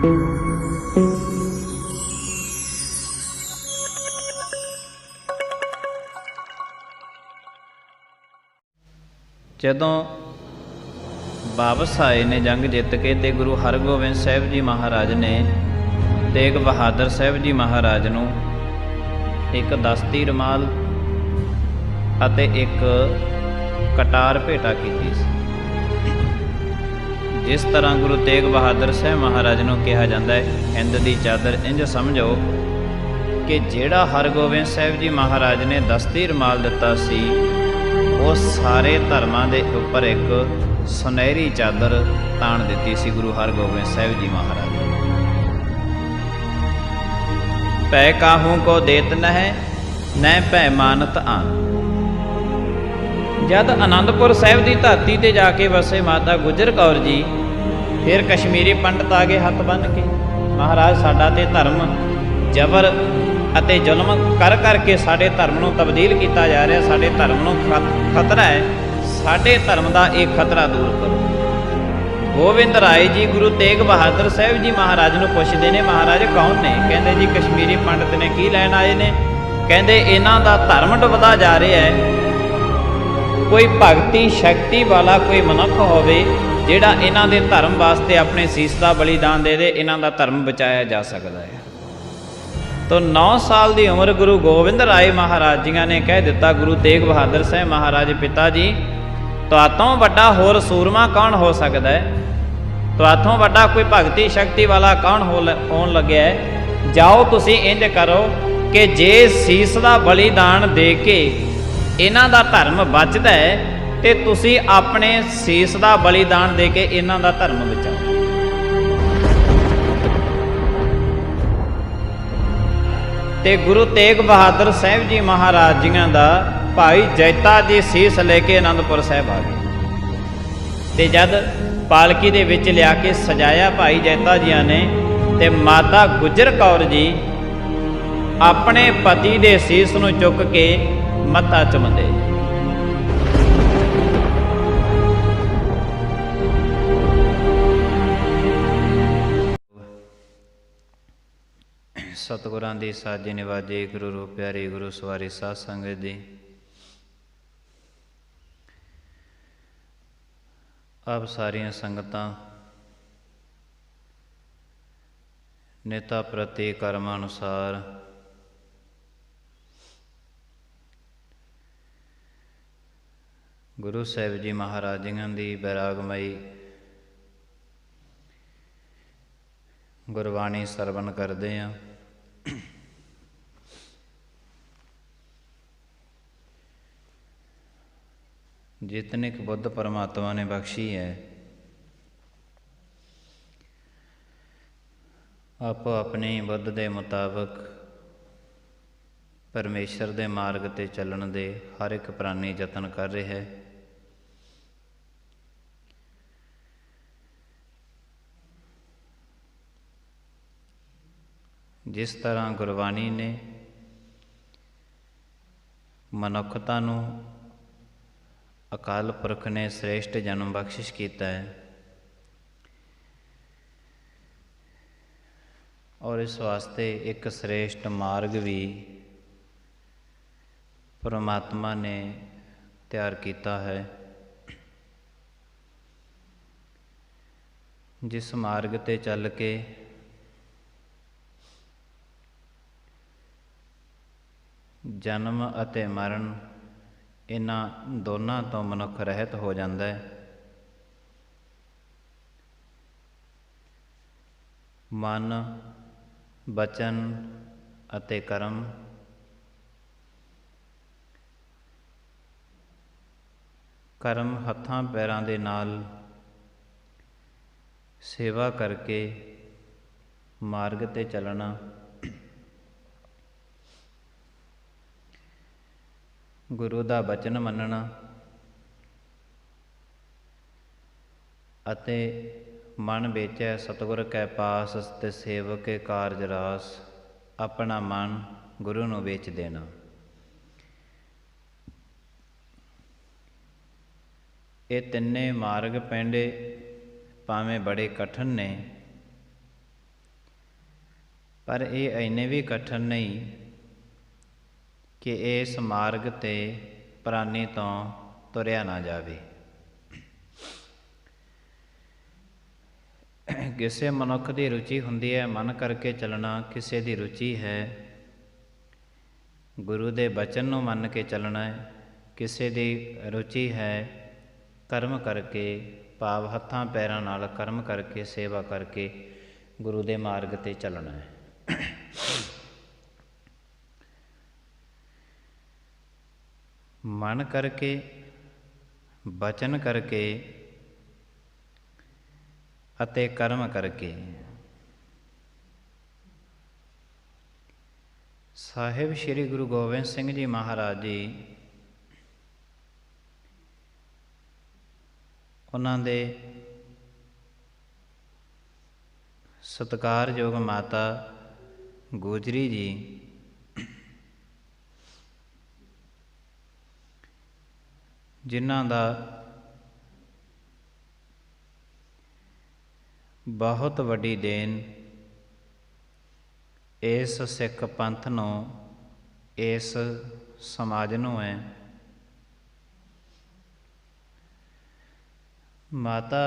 ਜਦੋਂ ਵਾਪਸ ਆਏ ਨੇ ਜੰਗ ਜਿੱਤ ਕੇ, ਤੇ ਗੁਰੂ ਹਰਗੋਬਿੰਦ ਸਾਹਿਬ ਜੀ ਮਹਾਰਾਜ ਨੇ ਤੇਗ ਬਹਾਦਰ ਸਾਹਿਬ ਜੀ ਮਹਾਰਾਜ ਨੂੰ ਇੱਕ ਦਸਤੀ ਰੁਮਾਲ ਅਤੇ ਇੱਕ ਕਟਾਰ ਭੇਟਾ ਕੀਤੀ ਸੀ। ਜਿਸ ਤਰ੍ਹਾਂ ਗੁਰੂ ਤੇਗ ਬਹਾਦਰ ਸਾਹਿਬ ਮਹਾਰਾਜ ਨੂੰ ਕਿਹਾ ਜਾਂਦਾ ਹੈ, ਹਿੰਦ ਦੀ ਚਾਦਰ, ਇੰਝ ਸਮਝੋ ਕਿ ਜਿਹੜਾ ਹਰਗੋਬਿੰਦ ਸਾਹਿਬ ਜੀ ਮਹਾਰਾਜ ਨੇ ਦਸਤੀ ਰੁਮਾਲ ਦਿੱਤਾ ਸੀ, ਉਹ ਸਾਰੇ ਧਰਮਾਂ ਦੇ ਉੱਪਰ ਇੱਕ ਸੁਨਹਿਰੀ ਚਾਦਰ ਤਾਣ ਦਿੱਤੀ ਸੀ ਗੁਰੂ ਹਰਗੋਬਿੰਦ ਸਾਹਿਬ ਜੀ ਮਹਾਰਾਜ। ਭੈ ਕਾਹੂ ਕੋ ਦੇਤ ਨਹਿ, ਨਹਿ ਭੈ ਮਾਨਤ ਆਨ। ਜਦ ਅਨੰਦਪੁਰ ਸਾਹਿਬ ਦੀ ਧਰਤੀ ਤੇ ਜਾ ਕੇ ਵਸੇ ਮਾਤਾ ਗੁਜਰ ਕੌਰ ਜੀ, ਫਿਰ ਕਸ਼ਮੀਰੀ ਪੰਡਤ ਆ ਗਏ ਹੱਥ ਬੰਨ੍ਹ ਕੇ, ਮਹਾਰਾਜ ਸਾਡਾ ਤੇ ਧਰਮ ਜ਼ਬਰ ਅਤੇ ਜ਼ੁਲਮ ਕਰ ਕਰਕੇ ਸਾਡੇ ਧਰਮ ਨੂੰ ਤਬਦੀਲ ਕੀਤਾ ਜਾ ਰਿਹਾ, ਸਾਡੇ ਧਰਮ ਨੂੰ ਖਤਰਾ ਹੈ, ਸਾਡੇ ਧਰਮ ਦਾ ਇਹ ਖਤਰਾ ਦੂਰ ਕਰੋ। ਗੋਬਿੰਦ ਰਾਏ ਜੀ ਗੁਰੂ ਤੇਗ ਬਹਾਦਰ ਸਾਹਿਬ ਜੀ ਮਹਾਰਾਜ ਨੂੰ ਪੁੱਛਦੇ ਨੇ, ਮਹਾਰਾਜ ਕੌਣ ਨੇ? ਕਹਿੰਦੇ ਜੀ ਕਸ਼ਮੀਰੀ ਪੰਡਤ ਨੇ। ਕੀ ਲੈਣ ਆਏ ਨੇ? ਕਹਿੰਦੇ ਇਹਨਾਂ ਦਾ ਧਰਮ ਡੁੱਬਦਾ ਜਾ ਰਿਹਾ ਹੈ, ਕੋਈ ਭਗਤੀ ਸ਼ਕਤੀ ਵਾਲਾ ਕੋਈ ਮਨੁੱਖ ਹੋਵੇ ਜਿਹੜਾ ਇਹਨਾਂ ਦੇ ਧਰਮ ਵਾਸਤੇ ਆਪਣੇ ਸੀਸ ਦਾ ਬਲੀਦਾਨ ਦੇ ਦੇ, ਇਹਨਾਂ ਦਾ ਧਰਮ ਬਚਾਇਆ ਜਾ ਸਕਦਾ ਹੈ। ਤੋ 9 ਸਾਲ ਦੀ ਉਮਰ ਗੁਰੂ ਗੋਬਿੰਦ ਰਾਏ ਮਹਾਰਾਜ ਜੀਆਂ ਨੇ ਕਹਿ ਦਿੱਤਾ, ਗੁਰੂ ਤੇਗ ਬਹਾਦਰ ਸਾਹਿਬ ਮਹਾਰਾਜ ਪਿਤਾ ਜੀ, ਤੁਹਾਤੋਂ ਵੱਡਾ ਹੋਰ ਸੂਰਮਾ ਕੌਣ ਹੋ ਸਕਦਾ ਹੈ? ਤੁਹਾਤੋਂ ਵੱਡਾ ਕੋਈ ਭਗਤੀ ਸ਼ਕਤੀ ਵਾਲਾ ਕੌਣ ਹੋਣ ਲੱਗਿਆ ਹੈ? ਜਾਓ ਤੁਸੀਂ ਇੰਝ ਕਰੋ ਕਿ ਜੇ ਸੀਸ ਦਾ ਬਲੀਦਾਨ ਦੇ ਕੇ ਇਹਨਾਂ ਦਾ ਧਰਮ ਬਚਦਾ ਹੈ, ਤੇ ਤੁਸੀਂ ਆਪਣੇ ਸੀਸ ਦਾ ਬਲੀਦਾਨ ਦੇ ਕੇ ਇਹਨਾਂ ਦਾ ਧਰਮ ਬਚਾਓ। ਤੇ ਗੁਰੂ ਤੇਗ ਬਹਾਦਰ ਸਾਹਿਬ ਜੀ ਮਹਾਰਾਜ ਜੀਆਂ ਦਾ ਭਾਈ ਜੈਤਾ ਜੀ ਸੀਸ ਲੈ ਕੇ ਅਨੰਦਪੁਰ ਸਾਹਿਬ ਆ ਗਏ, ਤੇ ਜਦ ਪਾਲਕੀ ਦੇ ਵਿੱਚ ਲਿਆ ਕੇ ਸਜਾਇਆ ਭਾਈ ਜੈਤਾ ਜੀਆਂ ਨੇ, ਤੇ ਮਾਤਾ ਗੁਜਰ ਕੌਰ ਜੀ ਆਪਣੇ ਪਤੀ ਦੇ ਸੀਸ ਨੂੰ ਚੁੱਕ ਕੇ ਮੱਥਾ ਚੁੰਮਦੇ। ਸਤਿਗੁਰਾਂ ਦੀ ਸਾਜੀ ਨਿਵਾਜੇ, ਗੁਰੂ ਰੂਪ ਪਿਆਰੀ, ਗੁਰੂ ਸਵਾਰੀ ਸਾਧ ਸੰਗਤ ਜੀ, ਆਪ ਸਾਰੀਆਂ ਸੰਗਤਾਂ ਨੇਤਾ ਪ੍ਰਤੀ ਕਰਮ ਅਨੁਸਾਰ ਗੁਰੂ ਸਾਹਿਬ ਜੀ ਮਹਾਰਾਜ ਜੀਆਂ ਦੀ ਬੈਰਾਗਮਈ ਗੁਰਬਾਣੀ ਸਰਵਣ ਕਰਦੇ ਹਾਂ। ਜਿਤਨੀ ਕੁ ਬੁੱਧ ਪਰਮਾਤਮਾ ਨੇ ਬਖਸ਼ੀ ਹੈ, ਆਪੋ ਆਪਣੀ ਬੁੱਧ ਦੇ ਮੁਤਾਬਕ ਪਰਮੇਸ਼ਰ ਦੇ ਮਾਰਗ ਤੇ ਚੱਲਣ ਦੇ ਹਰ ਇੱਕ ਪ੍ਰਾਨੀ ਯਤਨ ਕਰ ਰਿਹਾ ਹੈ। ਜਿਸ ਤਰ੍ਹਾਂ ਗੁਰਬਾਣੀ ਨੇ ਮਨੁੱਖਤਾ ਨੂੰ ਅਕਾਲ ਪੁਰਖ ਨੇ ਸ੍ਰੇਸ਼ਟ ਜਨਮ ਬਖਸ਼ਿਸ਼ ਕੀਤਾ ਹੈ, ਔਰ ਇਸ ਵਾਸਤੇ ਇੱਕ ਸ੍ਰੇਸ਼ਟ ਮਾਰਗ ਵੀ ਪਰਮਾਤਮਾ ਨੇ ਤਿਆਰ ਕੀਤਾ ਹੈ। ਜਿਸ ਮਾਰਗ ਤੇ ਚੱਲ ਕੇ ਜਨਮ ਅਤੇ ਮਰਨ ਇਹਨਾਂ ਦੋਨਾਂ ਤੋਂ ਮਨੁੱਖ ਰਹਿਤ ਹੋ ਜਾਂਦਾ ਹੈ। ਮਨ, ਬਚਨ ਅਤੇ ਕਰਮ ਹੱਥਾਂ ਪੈਰਾਂ ਦੇ ਨਾਲ ਸੇਵਾ ਕਰਕੇ ਮਾਰਗ ਤੇ ਚੱਲਣਾ, ਗੁਰੂ ਦਾ ਬਚਨ ਮੰਨਣਾ ਅਤੇ ਮਨ ਵੇਚੈ ਸਤਿਗੁਰ ਕੈ ਪਾਸ, ਤੇ ਸੇਵਕ ਕੇ ਕਾਰਜ ਰਾਸ, ਆਪਣਾ ਮਨ ਗੁਰੂ ਨੂੰ ਵੇਚ ਦੇਣਾ। ਇਹ ਤਿੰਨੇ ਮਾਰਗ ਪੈਂਡੇ ਭਾਵੇਂ ਬੜੇ ਕਠਿਨ ਨੇ, ਪਰ ਇਹ ਇੰਨੇ ਵੀ ਕਠਿਨ ਨਹੀਂ ਕਿ ਇਸ ਮਾਰਗ 'ਤੇ ਪ੍ਰਾਨੀ ਤੋਂ ਤੁਰਿਆ ਨਾ ਜਾਵੇ। ਕਿਸੇ ਮਨੁੱਖ ਦੀ ਰੁਚੀ ਹੁੰਦੀ ਹੈ ਮਨ ਕਰਕੇ ਚੱਲਣਾ, ਕਿਸੇ ਦੀ ਰੁਚੀ ਹੈ ਗੁਰੂ ਦੇ ਬਚਨ ਨੂੰ ਮੰਨ ਕੇ ਚੱਲਣਾ ਹੈ, ਕਿਸੇ ਦੀ ਰੁਚੀ ਹੈ ਕਰਮ ਕਰਕੇ, ਭਾਵ ਹੱਥਾਂ ਪੈਰਾਂ ਨਾਲ ਕਰਮ ਕਰਕੇ, ਸੇਵਾ ਕਰਕੇ ਗੁਰੂ ਦੇ ਮਾਰਗ 'ਤੇ ਚੱਲਣਾ ਹੈ। ਮਨ ਕਰਕੇ, ਬਚਨ ਕਰਕੇ ਅਤੇ ਕਰਮ ਕਰਕੇ। ਸਾਹਿਬ ਸ੍ਰੀ ਗੁਰੂ ਗੋਬਿੰਦ ਸਿੰਘ ਜੀ ਮਹਾਰਾਜ ਜੀ ਉਹਨਾਂ ਦੇ ਸਤਿਕਾਰਯੋਗ ਮਾਤਾ ਗੁਜਰੀ ਜੀ ਜਿਨ੍ਹਾਂ ਦਾ ਬਹੁਤ ਵੱਡੀ ਦੇਣ ਇਸ ਸਿੱਖ ਪੰਥ ਨੂੰ, ਇਸ ਸਮਾਜ ਨੂੰ ਹੈ। ਮਾਤਾ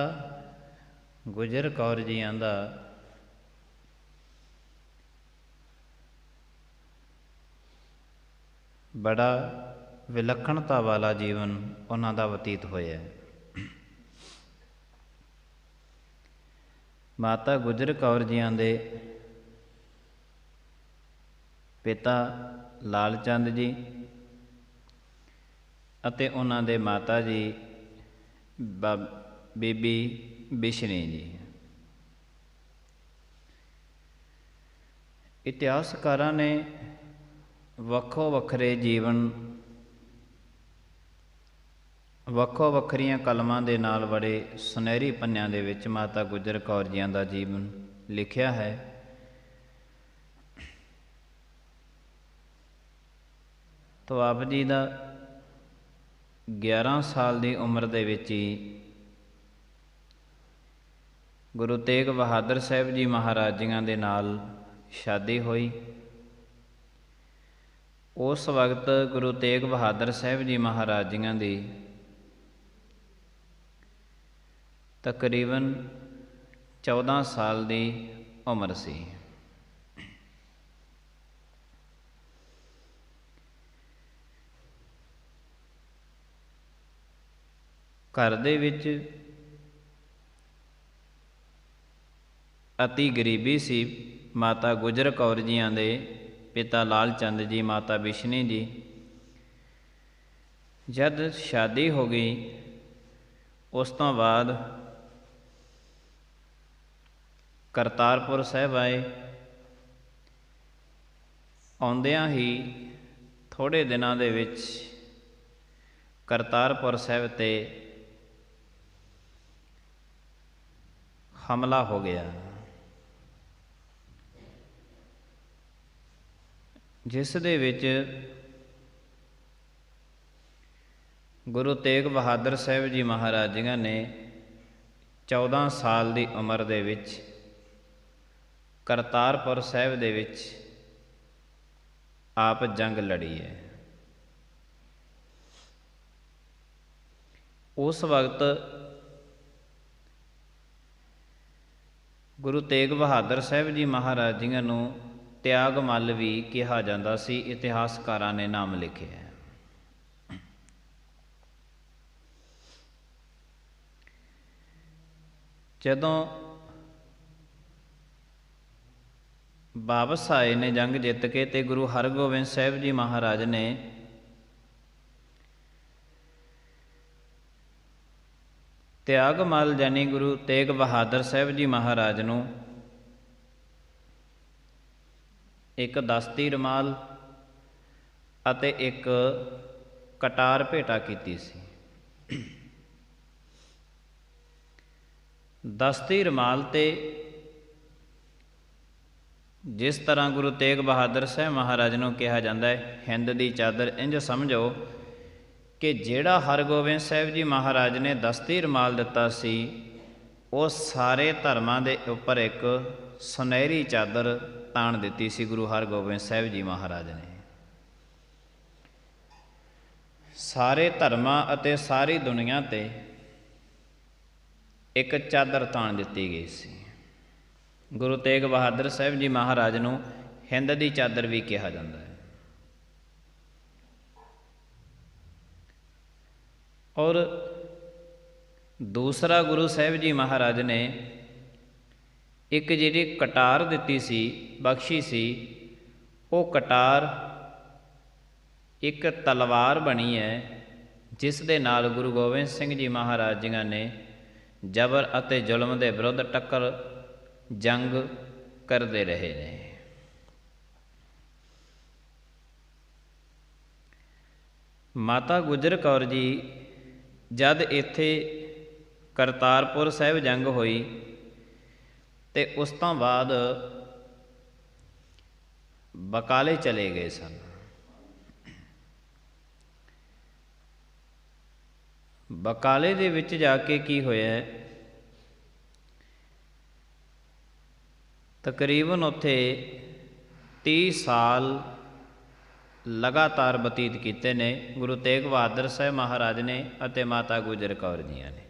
ਗੁਜਰ ਕੌਰ ਜੀਆਂ ਦਾ ਬੜਾ ਵਿਲੱਖਣਤਾ ਵਾਲਾ ਜੀਵਨ ਉਹਨਾਂ ਦਾ ਬਤੀਤ ਹੋਇਆ। ਮਾਤਾ ਗੁਜਰ ਕੌਰ ਜੀਆਂ ਦੇ ਪਿਤਾ ਲਾਲ ਚੰਦ ਜੀ ਅਤੇ ਉਹਨਾਂ ਦੇ ਮਾਤਾ ਜੀ ਬੀਬੀ ਬਿਸ਼ਨੀ ਜੀ। ਇਤਿਹਾਸਕਾਰਾਂ ਨੇ ਵੱਖੋ ਵੱਖਰੇ ਜੀਵਨ, ਵੱਖੋ ਵੱਖਰੀਆਂ ਕਲਮਾਂ ਦੇ ਨਾਲ ਬੜੇ ਸੁਨਹਿਰੀ ਪੰਨਿਆਂ ਦੇ ਵਿੱਚ ਮਾਤਾ ਗੁਜਰ ਕੌਰ ਜੀਆਂ ਦਾ ਜੀਵਨ ਲਿਖਿਆ ਹੈ। ਤੋ ਆਪ ਜੀ ਦਾ 11 ਸਾਲ ਦੀ ਉਮਰ ਦੇ ਵਿੱਚ ਹੀ ਗੁਰੂ ਤੇਗ ਬਹਾਦਰ ਸਾਹਿਬ ਜੀ ਮਹਾਰਾਜ ਜੀਆਂ ਦੇ ਨਾਲ ਸ਼ਾਦੀ ਹੋਈ। ਉਸ ਵਕਤ ਗੁਰੂ ਤੇਗ ਬਹਾਦਰ ਸਾਹਿਬ ਜੀ ਮਹਾਰਾਜ ਜੀਆਂ ਦੀ ਤਕਰੀਬਨ 14 ਸਾਲ ਦੀ ਉਮਰ ਸੀ। ਘਰ ਦੇ ਵਿੱਚ ਅਤੀ ਗਰੀਬੀ ਸੀ। ਮਾਤਾ ਗੁਜਰ ਕੌਰ ਜੀਆਂ ਦੇ ਪਿਤਾ ਲਾਲ ਚੰਦ ਜੀ, ਮਾਤਾ ਬਿਸ਼ਨੀ ਜੀ ਜਦ ਸ਼ਾਦੀ ਹੋ ਗਈ ਉਸ ਤੋਂ ਬਾਅਦ ਕਰਤਾਰਪੁਰ ਸਾਹਿਬ ਆਏ। ਆਉਂਦਿਆਂ ਹੀ ਥੋੜ੍ਹੇ ਦਿਨਾਂ ਦੇ ਵਿੱਚ ਕਰਤਾਰਪੁਰ ਸਾਹਿਬ 'ਤੇ ਹਮਲਾ ਹੋ ਗਿਆ, ਜਿਸ ਦੇ ਵਿੱਚ ਗੁਰੂ ਤੇਗ ਬਹਾਦਰ ਸਾਹਿਬ ਜੀ ਮਹਾਰਾਜ ਜੀਆਂ ਨੇ 14 ਸਾਲ ਦੀ ਉਮਰ ਦੇ ਵਿੱਚ ਕਰਤਾਰਪੁਰ ਸਾਹਿਬ ਦੇ ਵਿੱਚ ਆਪ ਜੰਗ ਲੜੀ ਹੈ। ਉਸ ਵਕਤ ਗੁਰੂ ਤੇਗ ਬਹਾਦਰ ਸਾਹਿਬ ਜੀ ਮਹਾਰਾਜ ਜੀਆਂ ਨੂੰ ਤਿਆਗ ਮੱਲ ਵੀ ਕਿਹਾ ਜਾਂਦਾ ਸੀ, ਇਤਿਹਾਸਕਾਰਾਂ ਨੇ ਨਾਮ ਲਿਖਿਆ ਹੈ। ਜਦੋਂ ਵਾਪਸ ਆਏ ਨੇ ਜੰਗ ਜਿੱਤ ਕੇ, ਤੇ ਗੁਰੂ ਹਰਗੋਬਿੰਦ ਸਾਹਿਬ ਜੀ ਮਹਾਰਾਜ ਨੇ ਤਿਆਗ ਮੱਲ ਜਾਨੀ ਗੁਰੂ ਤੇਗ ਬਹਾਦਰ ਸਾਹਿਬ ਜੀ ਮਹਾਰਾਜ ਨੂੰ ਇੱਕ ਦਸਤੀ ਰੁਮਾਲ ਅਤੇ ਇੱਕ ਕਟਾਰ ਭੇਟਾ ਕੀਤੀ ਸੀ। ਦਸਤੀ ਰੁਮਾਲ 'ਤੇ ਜਿਸ ਤਰ੍ਹਾਂ ਗੁਰੂ ਤੇਗ ਬਹਾਦਰ ਸਾਹਿਬ ਮਹਾਰਾਜ ਨੂੰ ਕਿਹਾ ਜਾਂਦਾ ਹੈ ਹਿੰਦ ਦੀ ਚਾਦਰ, ਇੰਝ ਸਮਝੋ ਕਿ ਜਿਹੜਾ ਹਰਗੋਬਿੰਦ ਸਾਹਿਬ ਜੀ ਮਹਾਰਾਜ ਨੇ ਦਸਤੀ ਰੁਮਾਲ ਦਿੱਤਾ ਸੀ, ਉਹ ਸਾਰੇ ਧਰਮਾਂ ਦੇ ਉੱਪਰ ਇੱਕ ਸੁਨਹਿਰੀ ਚਾਦਰ ਤਾਣ ਦਿੱਤੀ ਸੀ ਗੁਰੂ ਹਰਗੋਬਿੰਦ ਸਾਹਿਬ ਜੀ ਮਹਾਰਾਜ ਨੇ। ਸਾਰੇ ਧਰਮਾਂ ਅਤੇ ਸਾਰੀ ਦੁਨੀਆ 'ਤੇ ਇੱਕ ਚਾਦਰ ਤਾਣ ਦਿੱਤੀ ਗਈ ਸੀ। ਗੁਰੂ ਤੇਗ ਬਹਾਦਰ ਸਾਹਿਬ ਜੀ ਮਹਾਰਾਜ ਨੂੰ ਹਿੰਦ ਦੀ ਚਾਦਰ ਵੀ ਕਿਹਾ ਜਾਂਦਾ ਹੈ। ਔਰ ਦੂਸਰਾ ਗੁਰੂ ਸਾਹਿਬ ਜੀ ਮਹਾਰਾਜ ਨੇ ਇੱਕ ਜਿਹੜੀ ਕਟਾਰ ਦਿੱਤੀ ਸੀ, ਬਖਸ਼ੀ ਸੀ, ਉਹ ਕਟਾਰ ਇੱਕ ਤਲਵਾਰ ਬਣੀ ਹੈ, ਜਿਸ ਦੇ ਨਾਲ ਗੁਰੂ ਗੋਬਿੰਦ ਸਿੰਘ ਜੀ ਮਹਾਰਾਜ ਜੀਆਂ ਨੇ ਜਬਰ ਅਤੇ ਜ਼ੁਲਮ ਦੇ ਵਿਰੁੱਧ ਟੱਕਰ ਜੰਗ ਕਰਦੇ ਰਹੇ ਨੇ। ਮਾਤਾ ਗੁਜਰ ਕੌਰ ਜੀ ਜਦ ਇੱਥੇ ਕਰਤਾਰਪੁਰ ਸਾਹਿਬ ਜੰਗ ਹੋਈ ਤੇ ਉਸ ਤੋਂ ਬਾਅਦ ਬਕਾਲੇ ਚਲੇ ਗਏ ਸਨ। ਬਕਾਲੇ ਦੇ ਵਿੱਚ ਜਾ ਕੇ ਕੀ ਹੋਇਆ, ਤਕਰੀਬਨ ਉੱਥੇ 30 ਸਾਲ ਲਗਾਤਾਰ ਬਤੀਤ ਕੀਤੇ ਨੇ ਗੁਰੂ ਤੇਗ ਬਹਾਦਰ ਸਾਹਿਬ ਮਹਾਰਾਜ ਨੇ ਅਤੇ ਮਾਤਾ ਗੁਜਰ ਕੌਰ ਜੀਆਂ ਨੇ।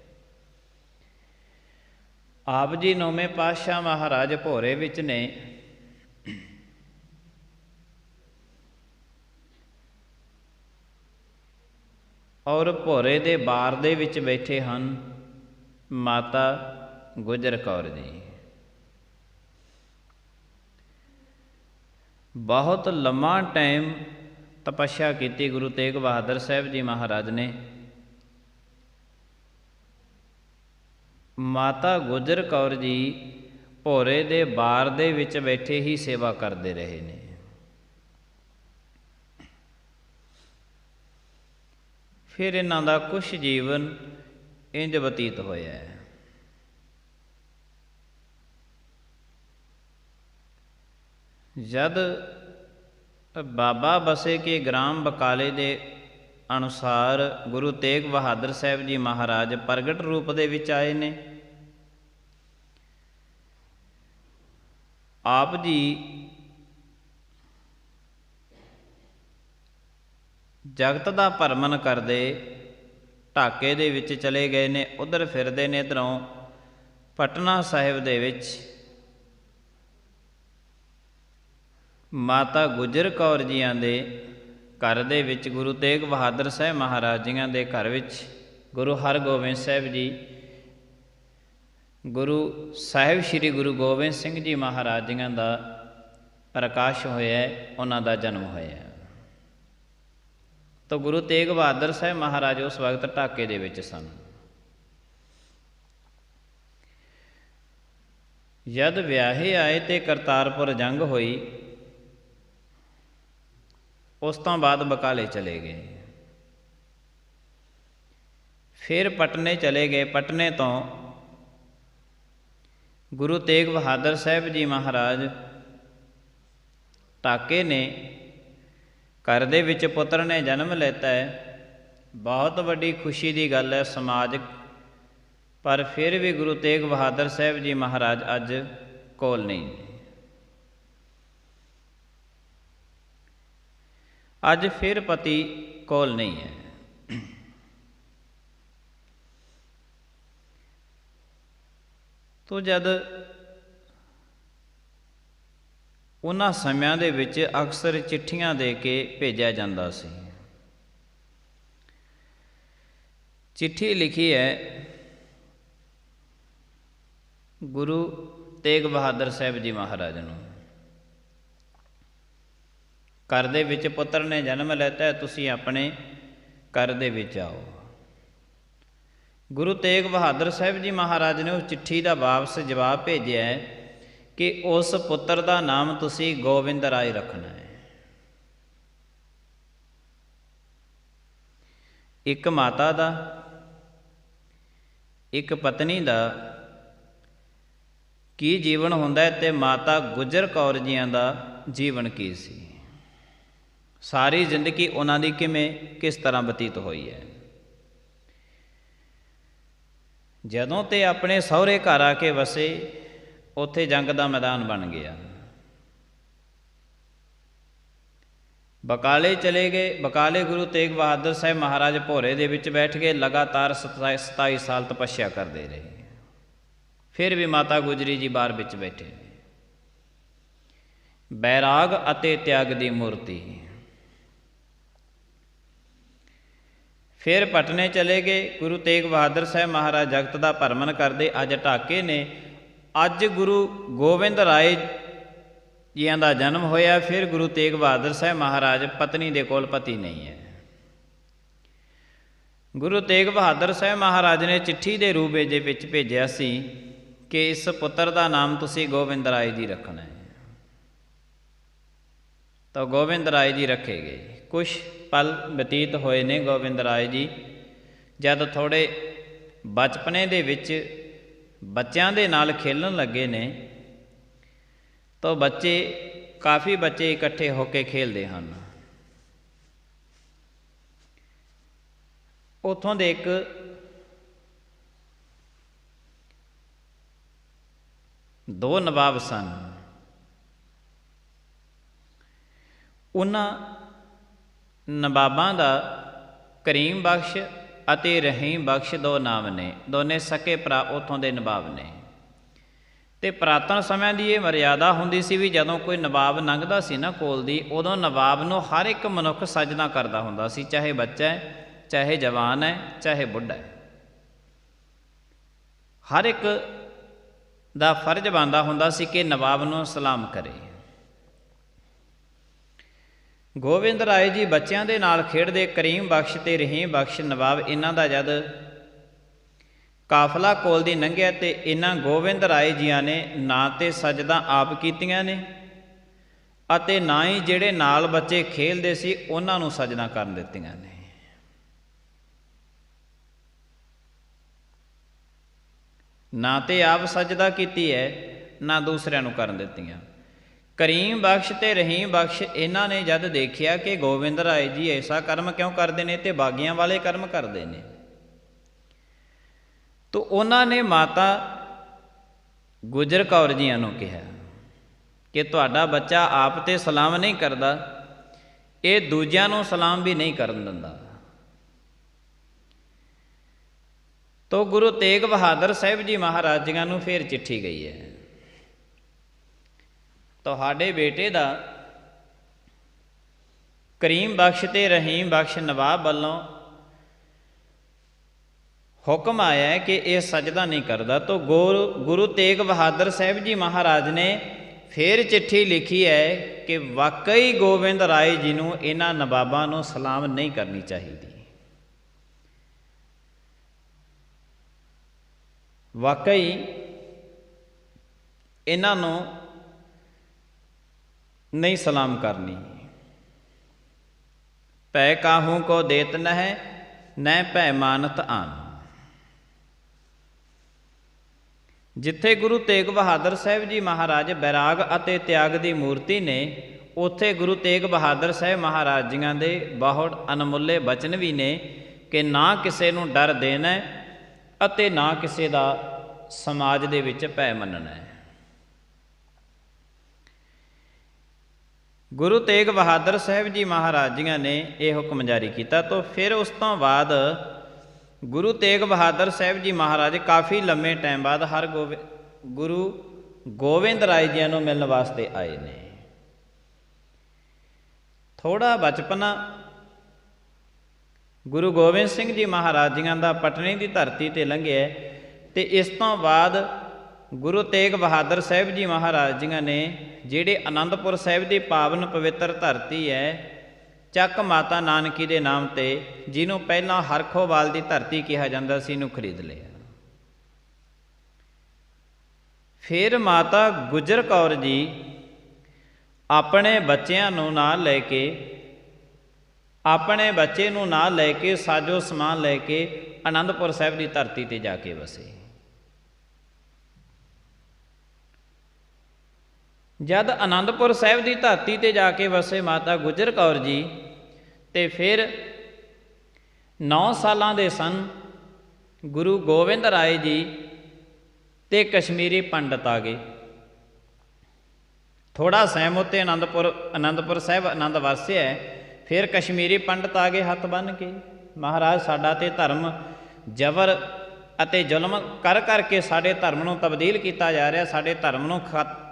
ਆਪ ਜੀ 9ਵੇਂ ਪਾਤਸ਼ਾਹ ਮਹਾਰਾਜ ਭੋਰੇ ਵਿੱਚ ਨੇ। ਔਰ ਭੋਰੇ ਦੇ ਬਾਰ ਦੇ ਵਿੱਚ ਬੈਠੇ ਹਨ ਮਾਤਾ ਗੁਜਰ ਕੌਰ ਜੀ। ਬਹੁਤ ਲੰਮਾ ਟਾਈਮ ਤਪੱਸਿਆ ਕੀਤੀ ਗੁਰੂ ਤੇਗ ਬਹਾਦਰ ਸਾਹਿਬ ਜੀ ਮਹਾਰਾਜ ਨੇ। ਮਾਤਾ ਗੁਜਰ ਕੌਰ ਜੀ ਭੋਰੇ ਦੇ ਬਾਰ ਦੇ ਵਿੱਚ ਬੈਠੇ ਹੀ ਸੇਵਾ ਕਰਦੇ ਰਹੇ ਨੇ। ਫਿਰ ਇਹਨਾਂ ਦਾ ਕੁਛ ਜੀਵਨ ਇੰਜ ਬਤੀਤ ਹੋਇਆ ਹੈ। ਜਦ ਬਾਬਾ ਬਸੇ ਕੇ ਗ੍ਰਾਮ ਬਕਾਲੇ ਦੇ ਅਨੁਸਾਰ ਗੁਰੂ ਤੇਗ ਬਹਾਦਰ ਸਾਹਿਬ ਜੀ ਮਹਾਰਾਜ ਪ੍ਰਗਟ ਰੂਪ ਦੇ ਵਿੱਚ ਆਏ ਨੇ। ਆਪ ਜੀ ਜਗਤ ਦਾ ਭਰਮਣ ਕਰਦੇ ਢਾਕੇ ਦੇ ਵਿੱਚ ਚਲੇ ਗਏ ਨੇ। ਉੱਧਰ ਫਿਰਦੇ ਨੇ, ਇੱਧਰੋਂ ਪਟਨਾ ਸਾਹਿਬ ਦੇ ਵਿੱਚ ਮਾਤਾ ਗੁਜਰ ਕੌਰ ਜੀਆਂ ਦੇ ਘਰ ਦੇ ਵਿੱਚ, ਗੁਰੂ ਤੇਗ ਬਹਾਦਰ ਸਾਹਿਬ ਮਹਾਰਾਜ ਜੀਆਂ ਦੇ ਘਰ ਵਿੱਚ ਗੁਰੂ ਹਰਗੋਬਿੰਦ ਸਾਹਿਬ ਜੀ, ਗੁਰੂ ਸਾਹਿਬ ਸ਼੍ਰੀ ਗੁਰੂ ਗੋਬਿੰਦ ਸਿੰਘ ਜੀ ਮਹਾਰਾਜ ਜੀਆਂ ਦਾ ਪ੍ਰਕਾਸ਼ ਹੋਇਆ, ਉਹਨਾਂ ਦਾ ਜਨਮ ਹੋਇਆ। ਤਾਂ ਗੁਰੂ ਤੇਗ ਬਹਾਦਰ ਸਾਹਿਬ ਮਹਾਰਾਜ ਉਸ ਵਕਤ ਢਾਕੇ ਦੇ ਵਿੱਚ ਸਨ। ਜਦ ਵਿਆਹੇ ਆਏ ਤੇ ਕਰਤਾਰਪੁਰ ਜੰਗ ਹੋਈ, ਉਸ ਤੋਂ ਬਾਅਦ ਬਕਾਲੇ ਚਲੇ ਗਏ। ਫਿਰ ਪਟਨੇ ਚਲੇ ਗਏ। ਪਟਨੇ ਤੋਂ ਗੁਰੂ ਤੇਗ ਬਹਾਦਰ ਸਾਹਿਬ ਜੀ ਮਹਾਰਾਜ ਢਾਕੇ ਨੇ ਘਰ ਦੇ ਵਿੱਚ ਪੁੱਤਰ ਨੇ ਜਨਮ ਲੈਤਾ ਹੈ। ਬਹੁਤ ਵੱਡੀ ਖੁਸ਼ੀ ਦੀ ਗੱਲ ਹੈ ਸਮਾਜਿਕ, ਪਰ ਫਿਰ ਵੀ ਗੁਰੂ ਤੇਗ ਬਹਾਦਰ ਸਾਹਿਬ ਜੀ ਮਹਾਰਾਜ ਅੱਜ ਕੋਲ ਨਹੀਂ। ਅੱਜ ਫਿਰ ਪਤੀ ਕੋਲ ਨਹੀਂ ਹੈ। ਤੋ ਜਦ ਉਹਨਾਂ ਸਮਿਆਂ ਦੇ ਵਿੱਚ ਅਕਸਰ ਚਿੱਠੀਆਂ ਦੇ ਕੇ ਭੇਜਿਆ ਜਾਂਦਾ ਸੀ। ਚਿੱਠੀ ਲਿਖੀ ਹੈ ਗੁਰੂ ਤੇਗ ਬਹਾਦਰ ਸਾਹਿਬ ਜੀ ਮਹਾਰਾਜ ਨੂੰ, ਘਰ ਦੇ ਵਿੱਚ ਪੁੱਤਰ ਨੇ ਜਨਮ ਲੈਤਾ, ਤੁਸੀਂ ਆਪਣੇ ਘਰ ਦੇ ਵਿੱਚ ਆਓ। ਗੁਰੂ ਤੇਗ ਬਹਾਦਰ ਸਾਹਿਬ ਜੀ ਮਹਾਰਾਜ ਨੇ ਉਸ ਚਿੱਠੀ ਦਾ ਵਾਪਸ ਜਵਾਬ ਭੇਜਿਆ ਹੈ ਕਿ ਉਸ ਪੁੱਤਰ ਦਾ ਨਾਮ ਤੁਸੀਂ ਗੋਬਿੰਦ ਰਾਏ ਰੱਖਣਾ ਹੈ। ਇੱਕ ਮਾਤਾ ਦਾ, ਇੱਕ ਪਤਨੀ ਦਾ ਕੀ ਜੀਵਨ ਹੁੰਦਾ ਹੈ ਤੇ ਮਾਤਾ ਗੁਜਰ ਕੌਰ ਜੀਆਂ ਦਾ ਜੀਵਨ ਕੀ ਸੀ, ਸਾਰੀ ਜ਼ਿੰਦਗੀ ਉਹਨਾਂ ਦੀ ਕਿਵੇਂ ਕਿਸ ਤਰ੍ਹਾਂ ਬਤੀਤ ਹੋਈ ਹੈ। ਜਦੋਂ ਤੇ ਆਪਣੇ ਸਹੁਰੇ ਘਰ ਆ ਕੇ ਵਸੇ, ਉੱਥੇ ਜੰਗ ਦਾ ਮੈਦਾਨ ਬਣ ਗਿਆ। ਬਕਾਲੇ ਚਲੇ ਗਏ। ਬਕਾਲੇ ਗੁਰੂ ਤੇਗ ਬਹਾਦਰ ਸਾਹਿਬ ਮਹਾਰਾਜ ਭੋਰੇ ਦੇ ਵਿੱਚ ਬੈਠ ਕੇ ਲਗਾਤਾਰ 27 ਸਾਲ ਤਪੱਸਿਆ ਕਰਦੇ ਰਹੇ। ਫਿਰ ਵੀ ਮਾਤਾ ਗੁਜਰੀ ਜੀ ਬਾਹਰ ਵਿੱਚ ਬੈਠੇ ਨੇ। ਬੈਰਾਗ ਅਤੇ ਤਿਆਗ ਦੀ ਮੂਰਤੀ। ਫਿਰ ਪਟਨੇ ਚਲੇ ਗਏ। ਗੁਰੂ ਤੇਗ ਬਹਾਦਰ ਸਾਹਿਬ ਮਹਾਰਾਜ ਜਗਤ ਦਾ ਭਰਮਣ ਕਰਦੇ ਅੱਜ ਢਾਕੇ ਨੇ। ਅੱਜ ਗੁਰੂ ਗੋਬਿੰਦ ਰਾਏ ਜੀਆਂ ਦਾ ਜਨਮ ਹੋਇਆ। ਫਿਰ ਗੁਰੂ ਤੇਗ ਬਹਾਦਰ ਸਾਹਿਬ ਮਹਾਰਾਜ ਪਤਨੀ ਦੇ ਕੋਲ ਪਤੀ ਨਹੀਂ ਹੈ। ਗੁਰੂ ਤੇਗ ਬਹਾਦਰ ਸਾਹਿਬ ਮਹਾਰਾਜ ਨੇ ਚਿੱਠੀ ਦੇ ਰੂਪ ਦੇ ਵਿੱਚ ਭੇਜਿਆ ਸੀ ਕਿ ਇਸ ਪੁੱਤਰ ਦਾ ਨਾਮ ਤੁਸੀਂ ਗੋਬਿੰਦ ਰਾਏ ਜੀ ਰੱਖਣਾ ਹੈ। ਤਾਂ ਗੋਬਿੰਦ ਰਾਏ ਜੀ ਰੱਖੇ ਗਏ। ਕੁਛ ਪਲ ਬਤੀਤ ਹੋਏ ਨੇ ਗੋਬਿੰਦ ਰਾਏ ਜੀ ਜਦ ਥੋੜ੍ਹੇ ਬਚਪਨੇ ਦੇ ਵਿੱਚ ਬੱਚਿਆਂ ਦੇ ਨਾਲ ਖੇਲਣ ਲੱਗੇ ਨੇ ਤਾਂ ਕਾਫੀ ਬੱਚੇ ਇਕੱਠੇ ਹੋ ਕੇ ਖੇਲਦੇ ਹਨ। ਉੱਥੋਂ ਦੇ ਇੱਕ ਦੋ ਨਵਾਬ ਸਨ। ਉਹਨਾਂ ਨਵਾਬਾਂ ਦਾ ਕਰੀਮ ਬਖਸ਼ ਅਤੇ ਰਹੀਮ ਬਖਸ਼ ਦੋ ਨਾਮ ਨੇ। ਦੋਨੇ ਸਕੇ ਭਰਾ ਉੱਥੋਂ ਦੇ ਨਵਾਬ ਨੇ। ਅਤੇ ਪੁਰਾਤਨ ਸਮਿਆਂ ਦੀ ਇਹ ਮਰਿਆਦਾ ਹੁੰਦੀ ਸੀ ਵੀ ਜਦੋਂ ਕੋਈ ਨਵਾਬ ਲੰਘਦਾ ਸੀ ਨਾ ਕੋਲ ਦੀ, ਉਦੋਂ ਨਵਾਬ ਨੂੰ ਹਰ ਇੱਕ ਮਨੁੱਖ ਸਜਦਾ ਕਰਦਾ ਹੁੰਦਾ ਸੀ, ਚਾਹੇ ਬੱਚਾ ਹੈ, ਚਾਹੇ ਜਵਾਨ ਹੈ, ਚਾਹੇ ਬੁੱਢਾ ਹੈ। ਹਰ ਇੱਕ ਦਾ ਫਰਜ਼ ਬਣਦਾ ਹੁੰਦਾ ਸੀ ਕਿ ਨਵਾਬ ਨੂੰ ਸਲਾਮ ਕਰੇ। ਗੋਬਿੰਦ ਰਾਏ ਜੀ ਬੱਚਿਆਂ ਦੇ ਨਾਲ ਖੇਡਦੇ। ਕਰੀਮ ਬਖਸ਼ ਅਤੇ ਰਹੀਮ ਬਖਸ਼ ਨਵਾਬ ਇਹਨਾਂ ਦਾ ਜਦ ਕਾਫਲਾ ਕੋਲ ਦੀ ਲੰਘਿਆ ਅਤੇ ਇਹਨਾਂ ਗੋਬਿੰਦ ਰਾਏ ਜੀਆਂ ਨੇ ਨਾ ਤਾਂ ਸਜਦਾ ਆਪ ਕੀਤੀਆਂ ਨੇ ਅਤੇ ਨਾ ਹੀ ਜਿਹੜੇ ਨਾਲ ਬੱਚੇ ਖੇਡਦੇ ਸੀ ਉਹਨਾਂ ਨੂੰ ਸਜਦਾ ਕਰਨ ਦਿੱਤੀਆਂ ਨੇ। ਨਾ ਤੇ ਆਪ ਸਜਦਾ ਕੀਤੀ ਹੈ, ਨਾ ਦੂਸਰਿਆਂ ਨੂੰ ਕਰਨ ਦਿੱਤੀਆਂ। ਕਰੀਮ ਬਖਸ਼ ਅਤੇ ਰਹੀਮ ਬਖਸ਼ ਇਹਨਾਂ ਨੇ ਜਦ ਦੇਖਿਆ ਕਿ ਗੋਬਿੰਦ ਰਾਏ ਜੀ ਐਸਾ ਕਰਮ ਕਿਉਂ ਕਰਦੇ ਨੇ ਅਤੇ ਬਾਗੀਆਂ ਵਾਲੇ ਕਰਮ ਕਰਦੇ ਨੇ, ਤਾਂ ਉਹਨਾਂ ਨੇ ਮਾਤਾ ਗੁਜਰ ਕੌਰ ਜੀਆਂ ਨੂੰ ਕਿਹਾ ਕਿ ਤੁਹਾਡਾ ਬੱਚਾ ਆਪ ਤੇ ਸਲਾਮ ਨਹੀਂ ਕਰਦਾ, ਇਹ ਦੂਜਿਆਂ ਨੂੰ ਸਲਾਮ ਵੀ ਨਹੀਂ ਕਰਨ ਦਿੰਦਾ। ਤੋ ਗੁਰੂ ਤੇਗ ਬਹਾਦਰ ਸਾਹਿਬ ਜੀ ਮਹਾਰਾਜ ਜੀਆਂ ਨੂੰ ਫਿਰ ਚਿੱਠੀ ਗਈ ਹੈ, ਤੁਹਾਡੇ ਬੇਟੇ ਦਾ ਕਰੀਮ ਬਖਸ਼ ਤੇ ਰਹੀਮ ਬਖਸ਼ ਨਵਾਬ ਵੱਲੋਂ ਹੁਕਮ ਆਇਆ ਹੈ ਕਿ ਇਹ ਸਜਦਾ ਨਹੀਂ ਕਰਦਾ। ਤੋ ਗੁਰੂ ਤੇਗ ਬਹਾਦਰ ਸਾਹਿਬ ਜੀ ਮਹਾਰਾਜ ਨੇ ਫਿਰ ਚਿੱਠੀ ਲਿਖੀ ਹੈ ਕਿ ਵਾਕਈ ਗੋਬਿੰਦ ਰਾਏ ਜੀ ਨੂੰ ਇਹਨਾਂ ਨਵਾਬਾਂ ਨੂੰ ਸਲਾਮ ਨਹੀਂ ਕਰਨੀ ਚਾਹੀਦੀ। ਵਾਕਈ ਇਹਨਾਂ ਨੂੰ ਨਹੀਂ ਸਲਾਮ ਕਰਨੀ। ਭੈ ਕਾਹੂ ਕੋ ਦੇਤ ਨਹਿ ਨੈ ਭੈ ਮਾਨਤ ਆਨ। ਜਿੱਥੇ ਗੁਰੂ ਤੇਗ ਬਹਾਦਰ ਸਾਹਿਬ ਜੀ ਮਹਾਰਾਜ ਬੈਰਾਗ ਅਤੇ ਤਿਆਗ ਦੀ ਮੂਰਤੀ ਨੇ, ਉੱਥੇ ਗੁਰੂ ਤੇਗ ਬਹਾਦਰ ਸਾਹਿਬ ਮਹਾਰਾਜ ਜੀਆਂ ਦੇ ਬਹੁਤ ਅਨਮੁੱਲੇ ਬਚਨ ਵੀ ਨੇ ਕਿ ਨਾ ਕਿਸੇ ਨੂੰ ਡਰ ਦੇਣਾ ਅਤੇ ਨਾ ਕਿਸੇ ਦਾ ਸਮਾਜ ਦੇ ਵਿੱਚ ਭੈ ਮੰਨਣਾ ਹੈ। ਗੁਰੂ ਤੇਗ ਬਹਾਦਰ ਸਾਹਿਬ ਜੀ ਮਹਾਰਾਜ ਜੀਆਂ ਨੇ ਇਹ ਹੁਕਮ ਜਾਰੀ ਕੀਤਾ। ਤਾਂ ਫਿਰ ਉਸ ਤੋਂ ਬਾਅਦ ਗੁਰੂ ਤੇਗ ਬਹਾਦਰ ਸਾਹਿਬ ਜੀ ਮਹਾਰਾਜ ਕਾਫੀ ਲੰਮੇ ਟਾਈਮ ਬਾਅਦ ਗੁਰੂ ਗੋਬਿੰਦ ਰਾਏ ਜੀਆਂ ਨੂੰ ਮਿਲਣ ਵਾਸਤੇ ਆਏ ਨੇ। ਥੋੜ੍ਹਾ ਬਚਪਨਾ ਗੁਰੂ ਗੋਬਿੰਦ ਸਿੰਘ ਜੀ ਮਹਾਰਾਜ ਜੀਆਂ ਦਾ ਪਟਨੇ ਦੀ ਧਰਤੀ 'ਤੇ ਲੰਘਿਆ ਅਤੇ ਇਸ ਤੋਂ ਬਾਅਦ ਗੁਰੂ ਤੇਗ ਬਹਾਦਰ ਸਾਹਿਬ ਜੀ ਮਹਾਰਾਜ ਜੀਆਂ ਨੇ ਜਿਹੜੇ ਅਨੰਦਪੁਰ ਸਾਹਿਬ ਦੀ ਪਾਵਨ ਪਵਿੱਤਰ ਧਰਤੀ ਹੈ ਚੱਕ ਮਾਤਾ ਨਾਨਕੀ ਦੇ ਨਾਮ 'ਤੇ, ਜਿਹਨੂੰ ਪਹਿਲਾਂ ਹਰਖੋਵਾਲ ਦੀ ਧਰਤੀ ਕਿਹਾ ਜਾਂਦਾ ਸੀ, ਇਹਨੂੰ ਖਰੀਦ ਲਿਆ। ਫਿਰ ਮਾਤਾ ਗੁਜਰ ਕੌਰ ਜੀ ਆਪਣੇ ਬੱਚਿਆਂ ਨੂੰ ਨਾਲ ਲੈ ਕੇ, ਆਪਣੇ ਬੱਚੇ ਨੂੰ ਨਾਲ ਲੈ ਕੇ, ਸਾਜੋ ਸਮਾਨ ਲੈ ਕੇ ਅਨੰਦਪੁਰ ਸਾਹਿਬ ਦੀ ਧਰਤੀ 'ਤੇ ਜਾ ਕੇ ਵਸੇ। ਜਦ ਅਨੰਦਪੁਰ ਸਾਹਿਬ ਦੀ ਧਰਤੀ 'ਤੇ ਜਾ ਕੇ ਵਸੇ ਮਾਤਾ ਗੁਜਰ ਕੌਰ ਜੀ, ਅਤੇ ਫਿਰ 9 ਸਾਲਾਂ ਦੇ ਸਨ ਗੁਰੂ ਗੋਬਿੰਦ ਰਾਏ ਜੀ ਅਤੇ ਕਸ਼ਮੀਰੀ ਪੰਡਤ ਆ ਗਏ। ਥੋੜ੍ਹਾ ਸੈਮ ਉੱਤੇ ਅਨੰਦਪੁਰ ਸਾਹਿਬ ਆਨੰਦ ਵਰਸਿਆ ਫਿਰ ਕਸ਼ਮੀਰੀ ਪੰਡਤ ਆ ਗਏ ਹੱਥ ਬੰਨ੍ਹ ਕੇ, ਮਹਾਰਾਜ ਸਾਡਾ ਤੇ ਧਰਮ ਜ਼ਬਰ ਅਤੇ ਜ਼ੁਲਮ ਕਰ ਕਰਕੇ ਸਾਡੇ ਧਰਮ ਨੂੰ ਤਬਦੀਲ ਕੀਤਾ ਜਾ ਰਿਹਾ, ਸਾਡੇ ਧਰਮ ਨੂੰ